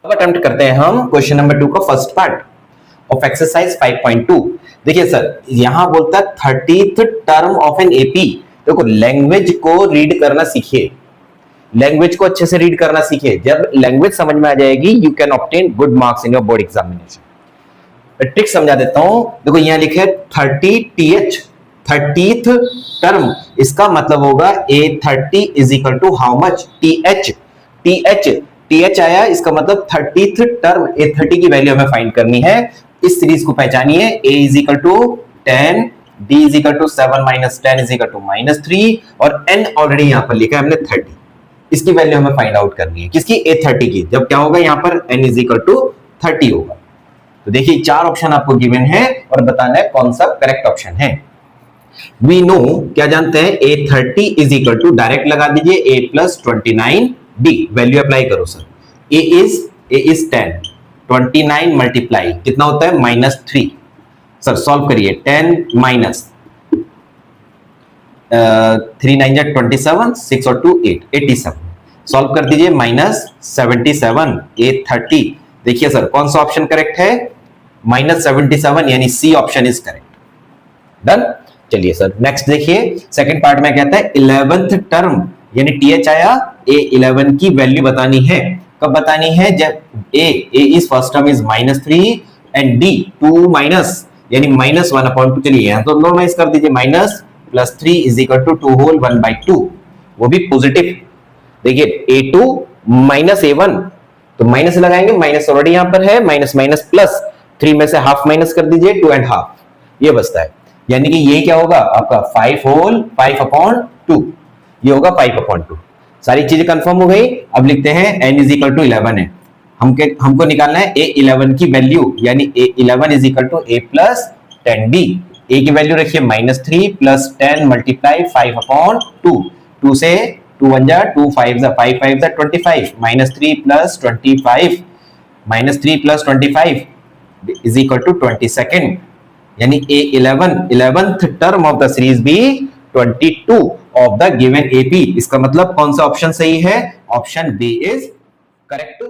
अब अटेम्प्ट करते हैं हम क्वेश्चन नंबर 2 का फर्स्ट पार्ट ऑफ एक्सरसाइज 5.2। देखिए सर, यहां बोलता है 30th term of an AP. देखो, लैंग्वेज को रीड करना सीखिए, लैंग्वेज को अच्छे से रीड करना सीखिए। जब लैंग्वेज समझ में आ जाएगी, you can obtain good marks in your board examination. Trick समझा देता हूं। देखो, यहां लिखे 30th 30th टर्म, इसका मतलब होगा A30 is equal to how much, TH आया, इसका मतलब 30th टर्म A30 की वैल्यू हमें फाइंड करनी है। इस सीरीज को पहचानिए, A is equal to 10, D is equal to 7 minus 10 is equal to -3 और N ऑलरेडी यहां पर लिखा है हमने 30। इसकी वैल्यू हमें फाइंड आउट करनी है, किसकी, A30 की। जब क्या होगा यहां पर N इज इक्वल टू 30 होगा। तो देखिए, 4 ऑप्शन आपको गिवन है और बताना है कौन सा करेक्ट ऑप्शन है। वी नो, क्या जानते हैं, A30 is equal to, direct लगा दीजिए, A plus 29D, value apply करो सर। A is 10, 29 मल्टीप्लाई कितना होता है, -3। सर सॉल्व करिए, 10 माइनस 3 9 जा 27, 6 और 2 8, 87। सॉल्व कर दीजिए, -77, A30। देखिए सर, कौन सा ऑप्शन करेक्ट है, -77, यानी C option is correct. Done. चलिए सर, नेक्स्ट देखिए, सेकंड पार्ट में कहता है 11th टर्म, यानी TH आया, A11 की वैल्यू बतानी है। कब बतानी है, जब A is first term is -3 and D 2 minus, यानी -1/2। चलिए यहां तो नॉर्मलाइज कर दीजिए, -+3 इज इक्वल टू 2 होल 1/2, वो भी पॉजिटिव। देखिए A2 माइनस A1, तो माइनस लगाएंगे, माइनस ऑलरेडी यहां पर है, माइनस माइनस प्लस, 3 में से हाफ माइनस कर दीजिए, 2.5 ये बचता है। यानी कि ये क्या होगा आपका 5 होल 5/2, ये होगा 5/2। सारी चीजें कंफर्म हो गई। अब लिखते हैं n इज इक्वल टू 11 है, हमको निकालना है A11 की वैल्यू, यानी A11 is equal to A plus 10D। A की वैल्यू रखिए -3 प्लस 10 मल्टीप्लाई 5/2, 2 से 2 1 जा 2 5 जा 5 5 जा 25, -3 plus 25, -3 plus 25 is equal to 22, यानी A11 11th term of the series be 22 of the given AP। इसका मतलब कौन सा ऑप्शन सही है, ऑप्शन बी इज करेक्ट।